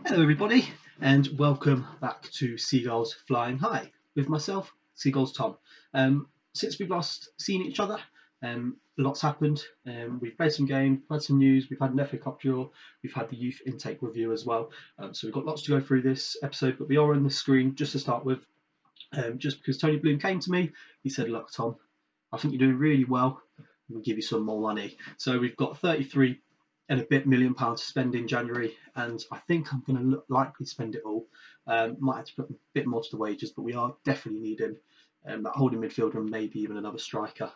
Hello everybody and welcome back to Seagulls Flying High with myself, Seagulls Tom. Since we've last seen each other, lots happened. We've played some games, we've had some news, we've had an FA Cup draw, we've had the youth intake review as well. So we've got lots to go through this episode, but we are on the screen just to start with. Just because Tony Bloom came to me, he said, look Tom, I think you're doing really well, we'll give you some more money. So we've got 33 and a bit £1 million to spend in January, and I think I'm going to likely spend it all. Might have to put a bit more to the wages, but we are definitely needing that holding midfielder and maybe even another striker,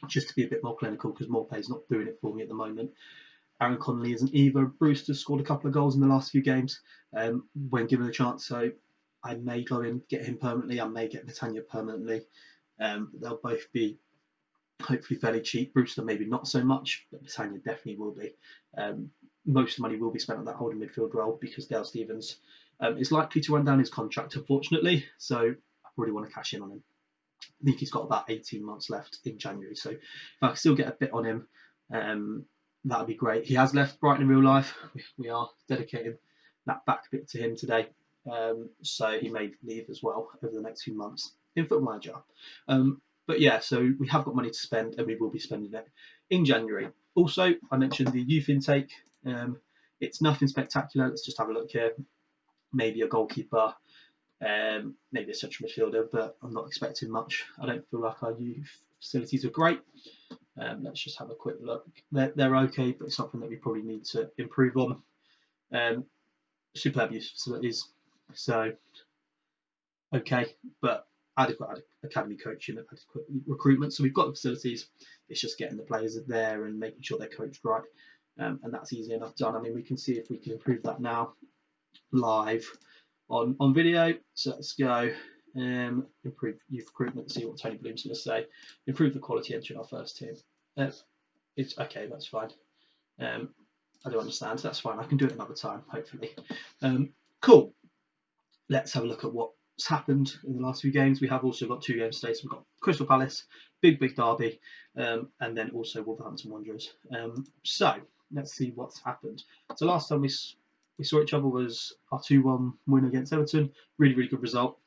just to be a bit more clinical because Morpay's not doing it for me at the moment. Aaron Connolly isn't either. Brewster's scored a couple of goals in the last few games when given a chance, so I may go and get him permanently. I may get Netanya permanently. They'll both be hopefully fairly cheap. Brewster maybe not so much, but Netanya definitely will be. Most of the money will be spent on that holding midfield role because Dale Stephens is likely to run down his contract, unfortunately. So I really want to cash in on him. I think he's got about 18 months left in January. So if I can still get a bit on him, that would be great. He has left Brighton in real life. We are dedicating that back bit to him today. So he may leave as well over the next few months in Football Manager. But yeah, so we have got money to spend and we will be spending it in January. Also, I mentioned the youth intake. It's nothing spectacular. Let's just have a look here. Maybe a goalkeeper, maybe a central midfielder, but I'm not expecting much. I don't feel like our youth facilities are great. Let's just have a quick look. They're okay, but it's something that we probably need to improve on. Superb youth facilities, so okay, but adequate academy coaching, adequate recruitment. So we've got the facilities. It's just getting the players there and making sure they're coached right, and that's easy enough done. I mean, we can see if we can improve that now live on video. So let's go. Improve youth recruitment. See what Tony Bloom's going to say. Improve the quality entry in our first team. It's okay. That's fine. I don't understand. That's fine. I can do it another time, hopefully. Cool. Let's have a look at what's happened in the last few games. We have also got 2 games today. So we've got Crystal Palace, big derby, and then also Wolverhampton Wanderers. So let's see what's happened. So last time we saw each other was our 2-1 win against Everton. Really good result.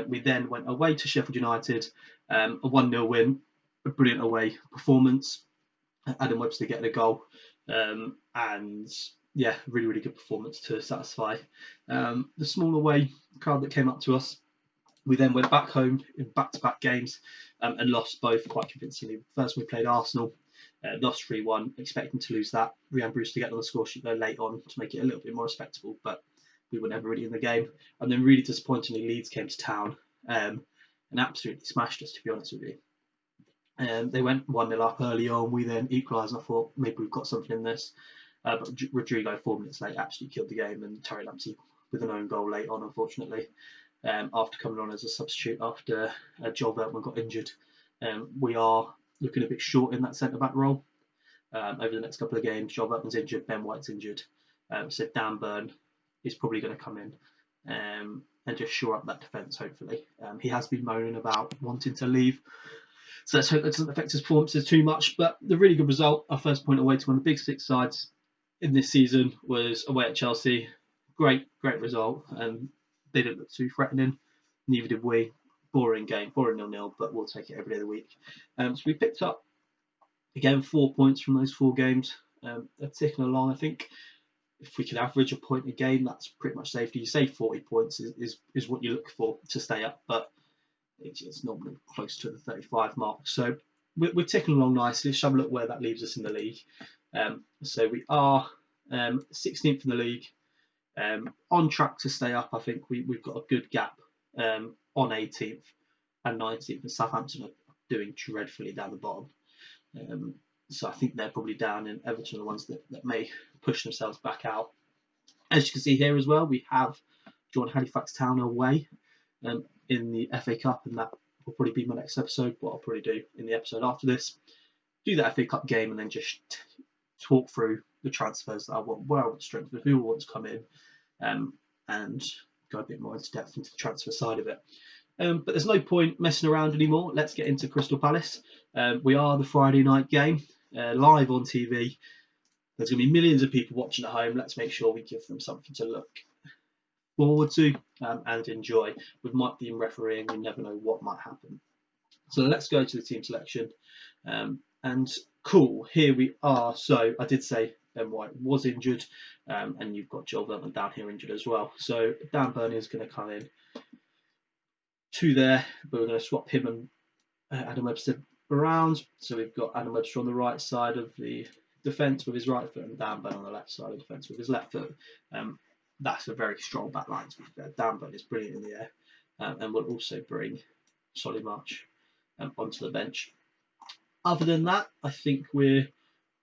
We then went away to Sheffield United, a 1-0 win, a brilliant away performance. Adam Webster getting a goal, and yeah, really good performance to satisfy the small away crowd that came up to us. We then went back home in back-to-back games and lost both quite convincingly. First, we played Arsenal, lost 3-1, expecting to lose that. Ryan Brewster getting on the score sheet late on to make it a little bit more respectable, but we were never really in the game. And then really disappointingly, Leeds came to town and absolutely smashed us, to be honest with you. They went 1-0 up early on. We then equalised, and I thought maybe we've got something in this. But Rodrigo, 4 minutes late, absolutely killed the game, and Terry Lamptey with an own goal late on, unfortunately, after coming on as a substitute after Joel Veltman got injured. We are looking a bit short in that centre-back role. Over the next couple of games, Joel Veltman's injured, Ben White's injured. So Dan Burn is probably going to come in and just shore up that defence, hopefully. He has been moaning about wanting to leave. So let's hope that doesn't affect his performances too much. But the really good result, our first point away to one of the big 6 sides in this season, was away at Chelsea. Great result. They didn't look too threatening. Neither did we. Boring game, boring 0-0, but we'll take it every day of the week. So we picked up, again, 4 points from those 4 games. They're ticking along. I think if we could average a point a game, that's pretty much safety. You say 40 points is what you look for to stay up, but it's normally close to the 35 mark. So we're ticking along nicely. Let's have a look where that leaves us in the league. So we are 16th in the league, on track to stay up. I think we've got a good gap on 18th and 19th, and Southampton are doing dreadfully down the bottom. So I think they're probably down, and Everton are the ones that may push themselves back out. As you can see here as well, we have drawn Halifax Town away in the FA Cup, and that will probably be my next episode. What I'll probably do in the episode after this, do that FA Cup game, and then just talk through the transfers that I want, where I want to strengthen, who I want to come in, and go a bit more into depth into the transfer side of it. But there's no point messing around anymore. Let's get into Crystal Palace. We are the Friday night game, live on TV. There's going to be millions of people watching at home. Let's make sure we give them something to look forward to and enjoy. With Mike being refereeing, we never know what might happen. So let's go to the team selection. And cool, here we are. So I did say Ben White was injured, and you've got Joel Veltman down here injured as well. So Dan Burney is going to come in to there, but we're going to swap him and Adam Webster around. So we've got Adam Webster on the right side of the defence with his right foot, and Dan Burn on the left side of the defence with his left foot. That's a very strong back line, to be fair. Dan Burn is brilliant in the air, and will also bring Solly March onto the bench. Other than that, I think we're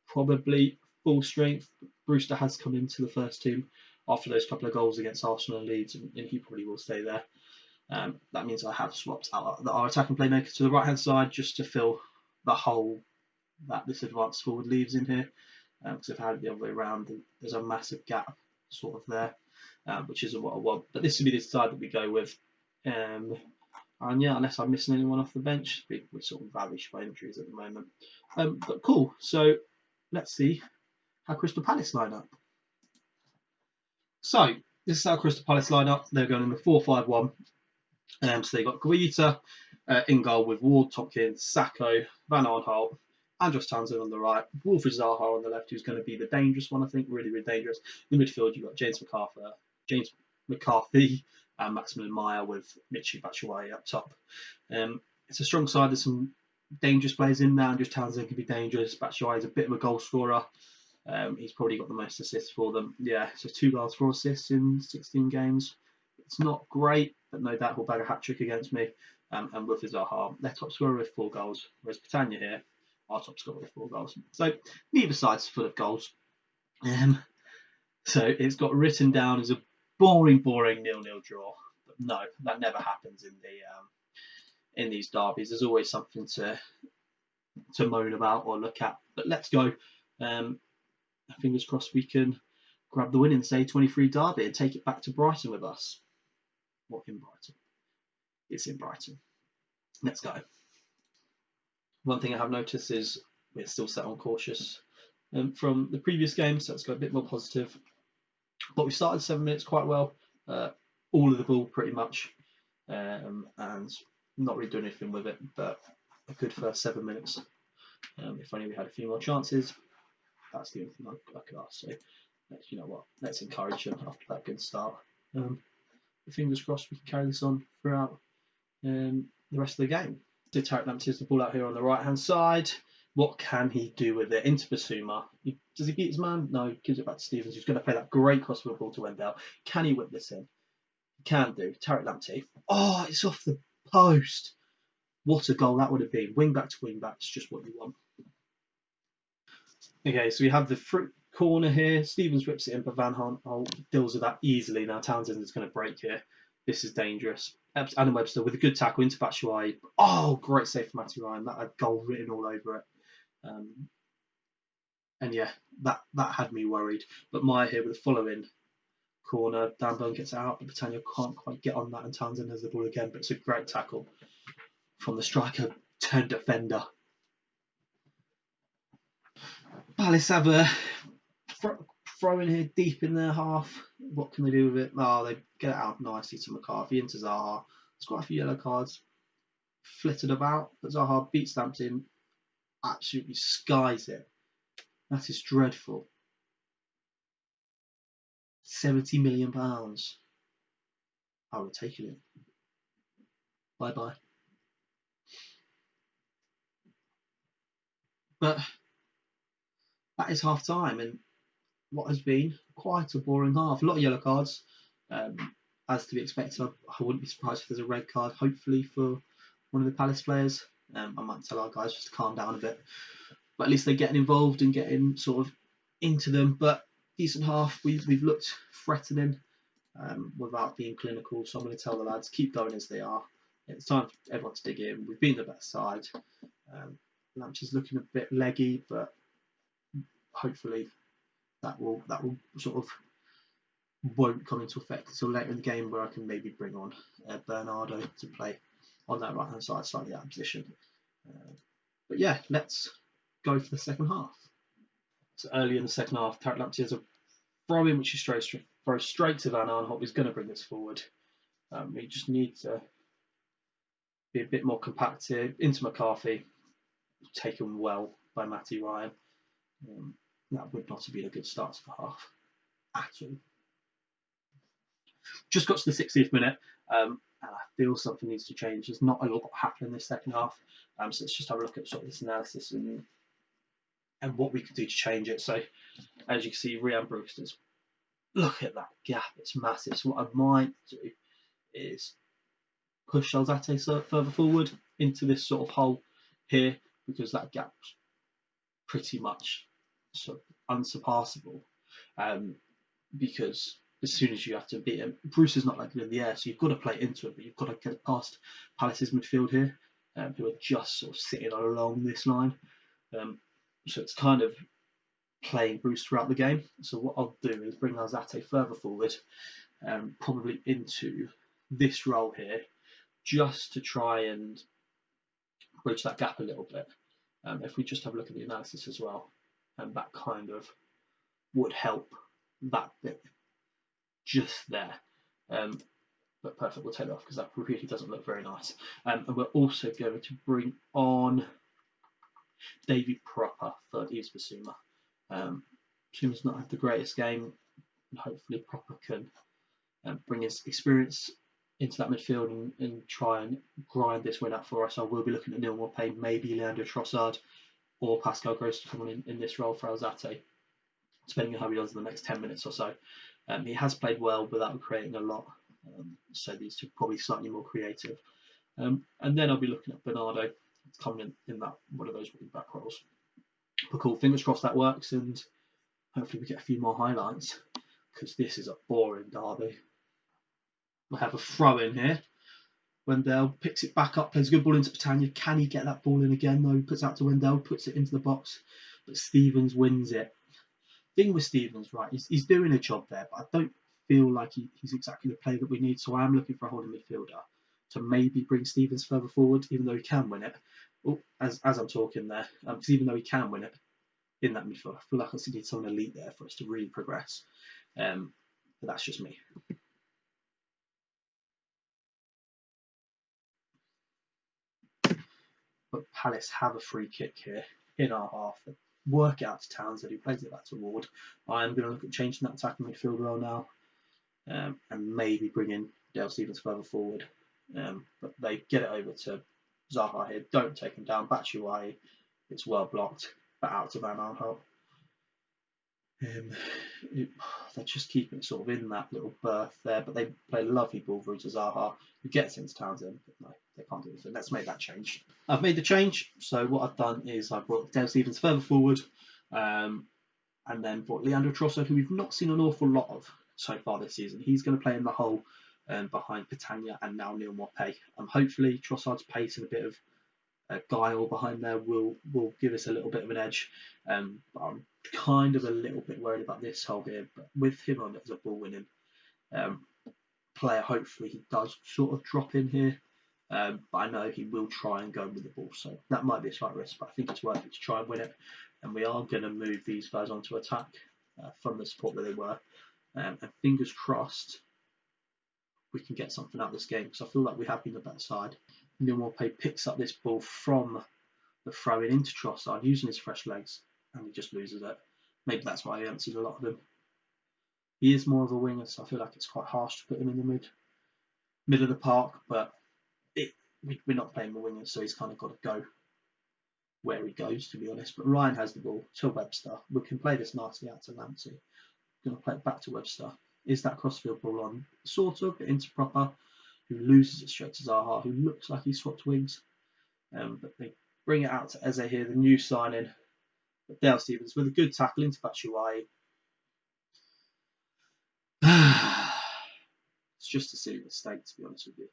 probably full strength. Brewster has come into the first team after those couple of goals against Arsenal and Leeds, and he probably will stay there. That means I have swapped out our attacking playmaker to the right hand side just to fill the hole that this advanced forward leaves in here. Because if I had it the other way around, there's a massive gap sort of there, which isn't what I want. But this would be the side that we go with. And yeah, unless I'm missing anyone off the bench, we're sort of ravished by injuries at the moment. But cool. So let's see how Crystal Palace line up. So this is how Crystal Palace line up. They're going in the 4-5-1. So they've got Guaita in goal with Ward, Tompkins, Sacco, Van Arnholt, Andros Townsend on the right, Wilfried Zaha on the left, who's going to be the dangerous one, I think, really, really dangerous. In the midfield, you've got James McCarthy, and Maximilian Meyer with Michy Batshuayi up top. It's a strong side. There's some dangerous players in there. Andros Townsend can be dangerous. Batshuayi is a bit of a goal scorer. He's probably got the most assists for them. Yeah, so 2 goals, 4 assists in 16 games. It's not great, but no doubt he'll bag a hat-trick against me. And Wilfried Zaha, their top scorer with 4 goals, whereas Britannia here, our top scorer with 4 goals. So neither side's full of goals. So it's got written down as a boring 0-0 draw. But no, that never happens in these derbies. There's always something to moan about or look at. But let's go. Fingers crossed we can grab the win in, say, A23 Derby and take it back to Brighton with us. What, in Brighton? It's in Brighton. Let's go. One thing I have noticed is we're still set on cautious from the previous game, so let's go a bit more positive. But we started 7 minutes quite well, all of the ball pretty much, and not really doing anything with it, but a good first 7 minutes. If only we had a few more chances, that's the only thing I could ask. So, you know what, let's encourage them after that good start. Fingers crossed we can carry this on throughout the rest of the game. So Tarek Lamptey has the ball out here on the right hand side. What can he do with it? Into Basuma. Does he beat his man? No, he gives it back to Stevens, who's going to play that great crossover ball to Wendell. Can he whip this in? He can do. Tarek Lamptey. Oh, it's off the post. What a goal that would have been. Wing back to wing back. It's just what you want. Okay, so we have the fruit corner here. Stevens whips it in, but Van Aanholt deals with that easily. Now Townsend is going to break here. This is dangerous. Adam Webster with a good tackle into Batshuayi. Oh, great save for Matty Ryan. That had goal written all over it. And yeah, that had me worried. But Meyer here with a follow-in corner. Dan Burn gets it out, but Britannia can't quite get on that, and Townsend has the ball again. But it's a great tackle from the striker turned defender. Palace have a throw in here deep in their half. What can they do with it? Oh, they get it out nicely to McCarthy, into Zaha. There's quite a few yellow cards flitted about, but Zaha beats Lamptey, absolutely skies it. That is dreadful. £70 million. I would have taken it. Bye bye. But that is half time, and what has been quite a boring half. A lot of yellow cards, as to be expected. I wouldn't be surprised if there's a red card, hopefully, for one of the Palace players. I might tell our guys just to calm down a bit. But at least they're getting involved and getting sort of into them. But decent half. We've looked threatening without being clinical. So I'm going to tell the lads, keep going as they are. It's time for everyone to dig in. We've been the better side. Lamptey's looking a bit leggy, but hopefully that will sort of won't come into effect until later in the game, where I can maybe bring on Bernardo to play on that right hand side, slightly out of position. But yeah, let's go for the second half. So early in the second half, Tarek Lamptey has a throw in, which he throws straight to Van Arnholt, who's going to bring this forward. We just need to be a bit more compact here. Into McCarthy, taken well by Matty Ryan. That would not have been a good start to the half at all. Just got to the 60th minute, and I feel something needs to change. There's not a lot happening in this second half, so let's just have a look at sort of this analysis and what we can do to change it. So, as you can see, Rhian Brewster's, look at that gap, it's massive. So what I might do is push Alzate further forward into this sort of hole here, because that gap's pretty much sort of unsurpassable. Because as soon as you have to beat him, Bruce is not like in the air, so you've got to play into it, but you've got to get past Palace's midfield here, who are just sort of sitting along this line. So it's kind of playing Bruce throughout the game. So what I'll do is bring Alzate further forward, probably into this role here, just to try and bridge that gap a little bit. If we just have a look at the analysis as well, and that kind of would help that bit just there. But perfect, we'll take that off because that really doesn't look very nice. And we're also going to bring on Davy Proper for Yves Bissouma. Bisuma's not had the greatest game, and hopefully Proper can bring his experience into that midfield and try and grind this win out for us. I will be looking at Neil Maupay, maybe Leandro Trossard or Pascal Gross to come on in this role for Alzate, depending on how he does in the next 10 minutes or so. He has played well without creating a lot, so these two probably slightly more creative. And then I'll be looking at Bernardo coming in that one of those back roles. But cool, fingers crossed that works, and hopefully we get a few more highlights, because this is a boring derby. We have a throw in here. Wendell picks it back up, plays a good ball into Petagna. Can he get that ball in again? No, he puts out to Wendell, puts it into the box, but Stevens wins it. Thing with Stevens, right, he's doing a job there, but I don't feel like he's exactly the player that we need. So I am looking for a holding midfielder to maybe bring Stevens further forward, even though he can win it. As I'm talking there, because even though he can win it in that midfield, I feel like I still need someone elite there for us to really progress. But that's just me. But Palace have a free kick here in our half. They work it out to Townsend, who plays it back to Ward. I am going to look at changing that attacking midfield role now, and maybe bring in Dale Stevens further forward. But they get it over to Zaha here. Don't take him down. Batshuayi, it's well blocked, but out to Van Aanholt. They're just keeping it sort of in that little berth there, but they play a lovely ball through to Zaha, who gets into Townsend, but no, they can't do anything. Let's make that change. I've made the change, so what I've done is I've brought Dale Stevens further forward, and then brought Leandro Trossard, who we've not seen an awful lot of so far this season. He's going to play in the hole behind Petagna and now Neil Maupay. Hopefully Trossard's pace and a bit of guile behind there will give us a little bit of an edge. But I'm kind of a little bit worried about this hole here. But with him on as a ball winning player, hopefully he does sort of drop in here. But I know he will try and go with the ball, so that might be a slight risk, but I think it's worth it to try and win it. And we are going to move these guys onto attack from the support that they were. And fingers crossed we can get something out of this game, because I feel like we have been the better side. Neil Maupay picks up this ball from the throw-in into Trossard using his fresh legs, and he just loses it. Maybe that's why I haven't seen a lot of him. He is more of a winger, so I feel like it's quite harsh to put him in the mid of the park, but we're not playing the wingers, so he's kind of got to go where he goes, to be honest. But Ryan has the ball to Webster. We can play this nicely out to Lamptey. Going to play it back to Webster. Is that crossfield ball on? Sort of, but into Proper, who loses it straight to Zaha, who looks like he swapped wings. But they bring it out to Eze here, the new signing. But Dale Stevens with a good tackle into Batshuayi. It's just a silly mistake, to be honest with you.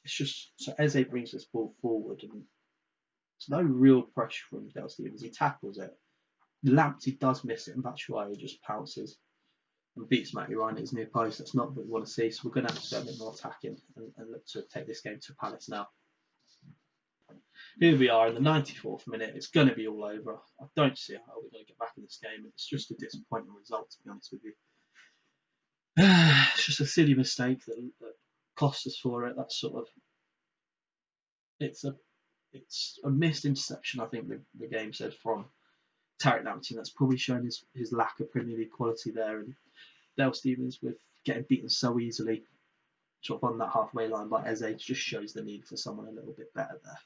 It's just, so Eze brings this ball forward, and there's no real pressure from Dale Stevens. He tackles it. Lamptey does miss it, and Batshuayi just pounces and beats Matty Ryan at his near post. That's not what we want to see, so we're going to have to go a bit more attacking and look to take this game to Palace now. here we are in the 94th minute. It's going to be all over. I don't see how we're going to get back in this game. It's just a disappointing result, to be honest with you. It's just a silly mistake that cost us for it. That's sort of it's a missed interception. I think the game said from Tarek Lamptey. That's probably shown his lack of Premier League quality there. And Dale Stephens, with getting beaten so easily, sort of on that halfway line by Eze, just shows the need for someone a little bit better there.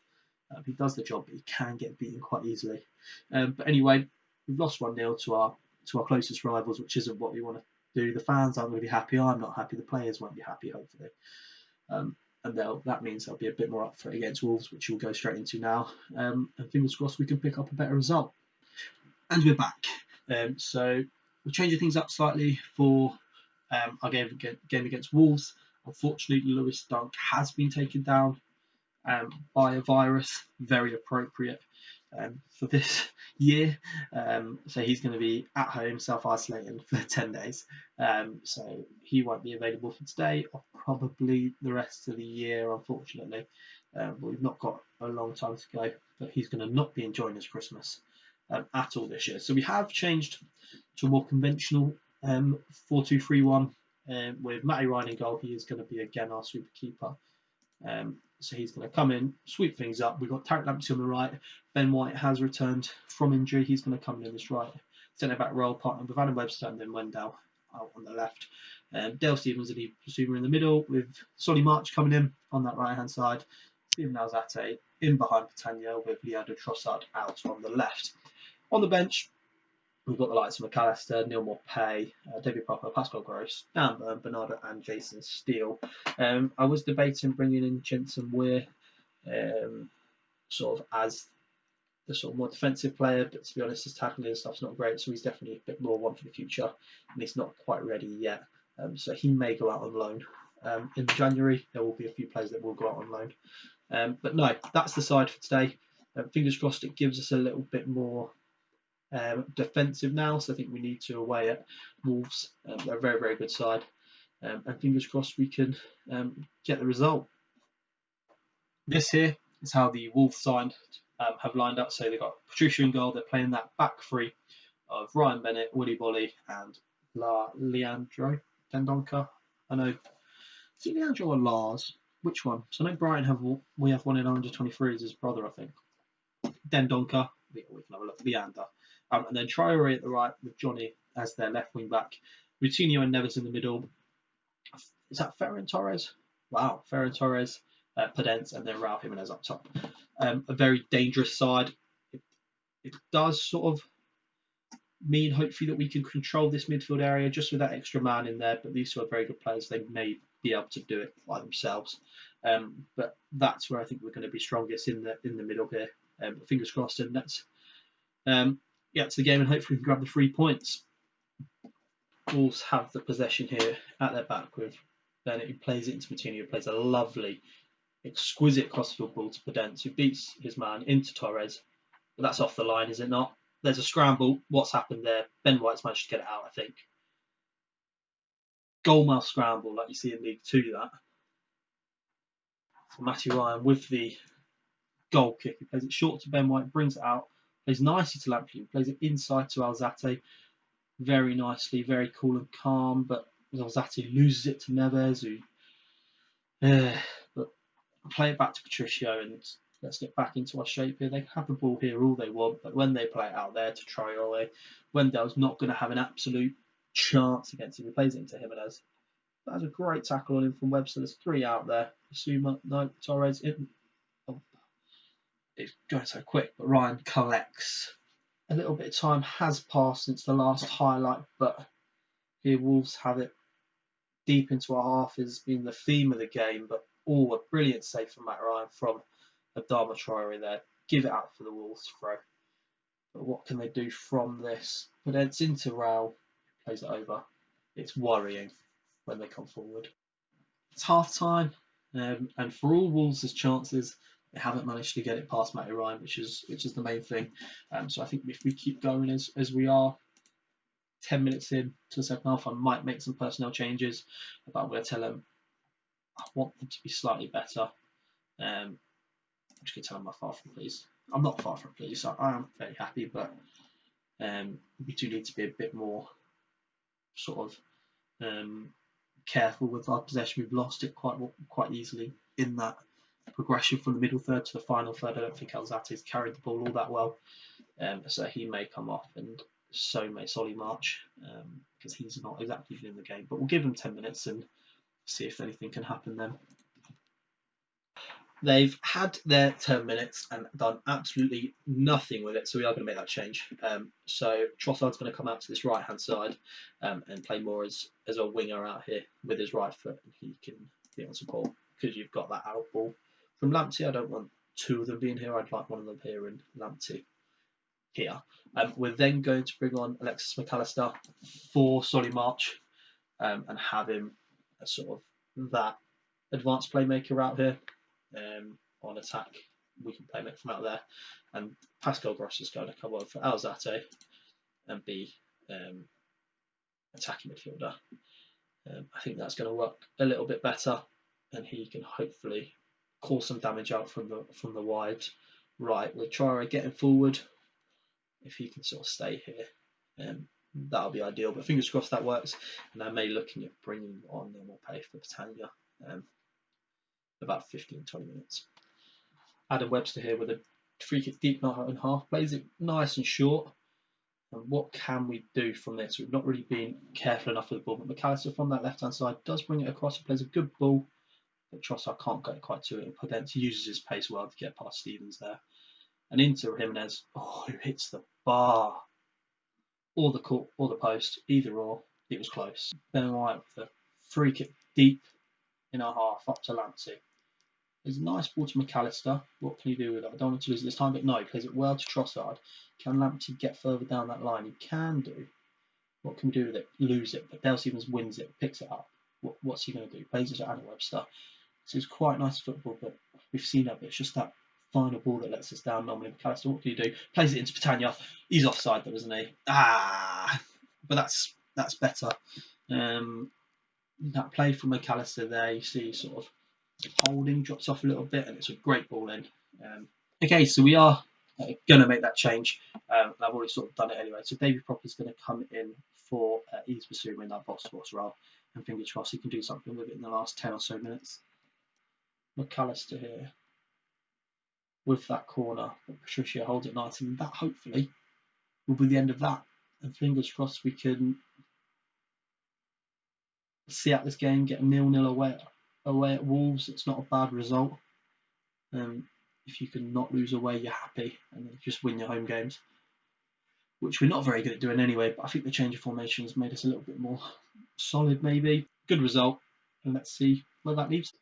He does the job, but he can get beaten quite easily. But anyway, we've lost 1-0 to our closest rivals, which isn't what we want to do. The fans aren't going to be happy. I'm not happy. The players won't be happy, hopefully. And that means they'll be a bit more up for it against Wolves, which we'll go straight into now. And fingers crossed we can pick up a better result. And we're back. So we're changing things up slightly for our game against Wolves. Unfortunately, Lewis Dunk has been taken down by a virus, very appropriate for this year. So he's going to be at home, self-isolating for 10 days. So he won't be available for today or probably the rest of the year, unfortunately. But we've not got a long time to go, but he's going to not be enjoying his Christmas at all this year. So we have changed to a more conventional 4-2-3-1 with Matty Ryan in goal. He is going to be again our super keeper. So he's going to come in, sweep things up. We've got Tarek Lamptey on the right. Ben White has returned from injury. He's going to come in this right centre back role, partnered with Adam Webster and then Wendell out on the left. Dale Stephens and Lee Pursumer in the middle, with Solly March coming in on that right hand side. Steven Alzate in behind Patania, with Leandro Trossard out on the left. On the bench, we've got the likes of McAllister, Neil Morpay, David Popper, Pascal Gross, Dan Burn, Bernardo and Jason Steele. I was debating bringing in Jensen Weir sort of as the sort of more defensive player, but to be honest, his tackling and stuff's not great, so he's definitely a bit more one for the future, and he's not quite ready yet. So he may go out on loan. In January, there will be a few players that will go out on loan. But no, that's the side for today. Fingers crossed it gives us a little bit more defensive now, so I think we need to away at Wolves. They're a very, very good side, and fingers crossed we can get the result. This here is how the Wolves side have lined up. So they've got Patricia in goal. They're playing that back three of Ryan Bennett, Willy Bolly, and Leandro Dendonka. I know, is it Leandro or Lars? Which one? So I know we have one in under 23 as his brother, I think. Dendonka, we can have a look. Leander. And then Traore at the right with Johnny as their left wing back. Routinho and Neves in the middle. Is that Ferran Torres? Wow, Ferran Torres, Podence, and then Raul Jimenez up top. A very dangerous side. It does sort of mean hopefully that we can control this midfield area just with that extra man in there. But these two are very good players. They may be able to do it by themselves. But that's where I think we're going to be strongest in the middle here. Fingers crossed, and let's get to the game and hopefully we can grab the 3 points. Wolves have the possession here at their back with Bennett, who plays it into Martini, who plays a lovely, exquisite crossfield ball to Podence, who beats his man into Torres. But that's off the line, is it not? There's a scramble. What's happened there? Ben White's managed to get it out, I think. Goalmouth scramble, like you see in League 2, that. So Matty Ryan with the goal kick. He plays it short to Ben White, brings it out, plays nicely to Lamptey, plays it inside to Alzate. Very nicely, very cool and calm, but Alzate loses it to Neves, who but play it back to Patricio, and let's get back into our shape here. They have the ball here all they want, but when they play it out there to Traore, Wendell's not going to have an absolute chance against him. He plays it into Jimenez. That's a great tackle on him from Webster. There's 3 out there. No, Torres. It's going so quick, but Ryan collects. A little bit of time has passed since the last highlight, but here Wolves have it deep into our half has been the theme of the game, but a brilliant save from Matt Ryan from Adama Traore there. Give it out for the Wolves throw. But what can they do from this? But it's into Raul, plays it over. It's worrying when they come forward. It's half time, and for all Wolves' chances, they haven't managed to get it past Matty Ryan, which is the main thing. So I think if we keep going as we are, 10 minutes in to the second half, I might make some personnel changes, but I'm going to tell them I want them to be slightly better. which can tell I'm far from pleased. I'm not far from pleased. I am very happy, but we do need to be a bit more sort of careful with our possession. We've lost it quite easily in that progression from the middle third to the final third. I don't think Alzate's carried the ball all that well, so he may come off, and so may Solly March, because he's not exactly in the game. But we'll give him 10 minutes and see if anything can happen then. They've had their 10 minutes and done absolutely nothing with it, so we are going to make that change. So Trossard's going to come out to this right-hand side and play more as a winger out here with his right foot, and he can be on support because you've got that out ball from Lamptey. I don't want two of them being here. I'd like one of them here and Lamptey here. We're then going to bring on Alexis McAllister for Solly March and have him as sort of that advanced playmaker out here. On attack, we can play from out there, and Pascal Gross is going to come on for Alzate and be attacking midfielder. I think that's going to work a little bit better, and he can hopefully cause some damage out from the wide right. With Traore getting forward, if he can sort of stay here, that'll be ideal. But fingers crossed that works, and I may looking at bringing on more pay for Britannia. About 15-20 minutes. Adam Webster here with a free kick deep and half, plays it nice and short. And what can we do from this? We've not really been careful enough with the ball, but McAllister from that left hand side does bring it across and plays a good ball, but Trossard can't get quite to it, and Podence uses his pace well to get past Stevens there. And into Jimenez, who hits the bar or the post, either or. It was close. Ben White with a free kick deep in our half up to Lamptey. There's a nice ball to McAllister. What can you do with it? I don't want to lose it this time, but no, he plays it well to Trossard. Can Lamptey get further down that line? He can do. What can we do with it? Lose it, but Dale Stevens wins it, picks it up. What's he going to do? Plays it to Adam Webster. So it's quite nice football, but we've seen that, but it's just that final ball that lets us down normally. McAllister, what can you do? Plays it into Britannia. He's offside though, isn't he? But that's better. That play from McAllister there, you see sort of holding, drops off a little bit, and it's a great ball in. Okay, so we are going to make that change. I've already sort of done it anyway. So David Proper is going to come in for Ease Basuma in that box force role, and fingers crossed he can do something with it in the last 10 or so minutes. McAllister here with that corner, but Patricia holds it nice, and that hopefully will be the end of that. And fingers crossed we can see out this game, get a 0-0 away at Wolves. It's not a bad result. If you can not lose away, you're happy, and then just win your home games, which we're not very good at doing anyway. But I think the change of formation has made us a little bit more solid, maybe. Good result, and let's see where that leaves.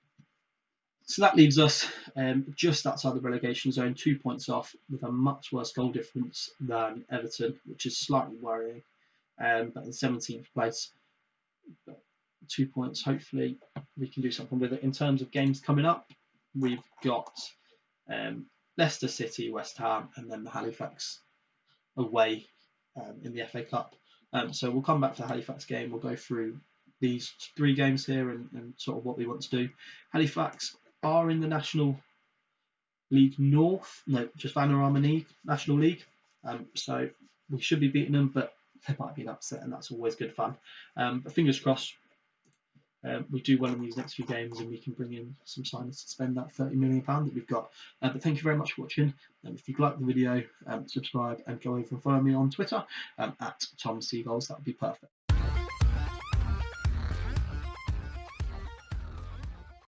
So that leaves us just outside the relegation zone, 2 points off, with a much worse goal difference than Everton, which is slightly worrying. But in 17th place, 2 points. Hopefully, we can do something with it. In terms of games coming up, we've got Leicester City, West Ham, and then the Halifax away in the FA Cup. So we'll come back to the Halifax game. We'll go through these 3 games here and sort of what we want to do. Halifax are in the National League North, no, just Vanarama League, National League. So we should be beating them, but there might be an upset, and that's always good fun. But fingers crossed, we do well in these next few games, and we can bring in some signings to spend that £30 million that we've got. But thank you very much for watching. If you'd like the video, subscribe and go over and follow me on Twitter at Tom Seagulls. That would be perfect.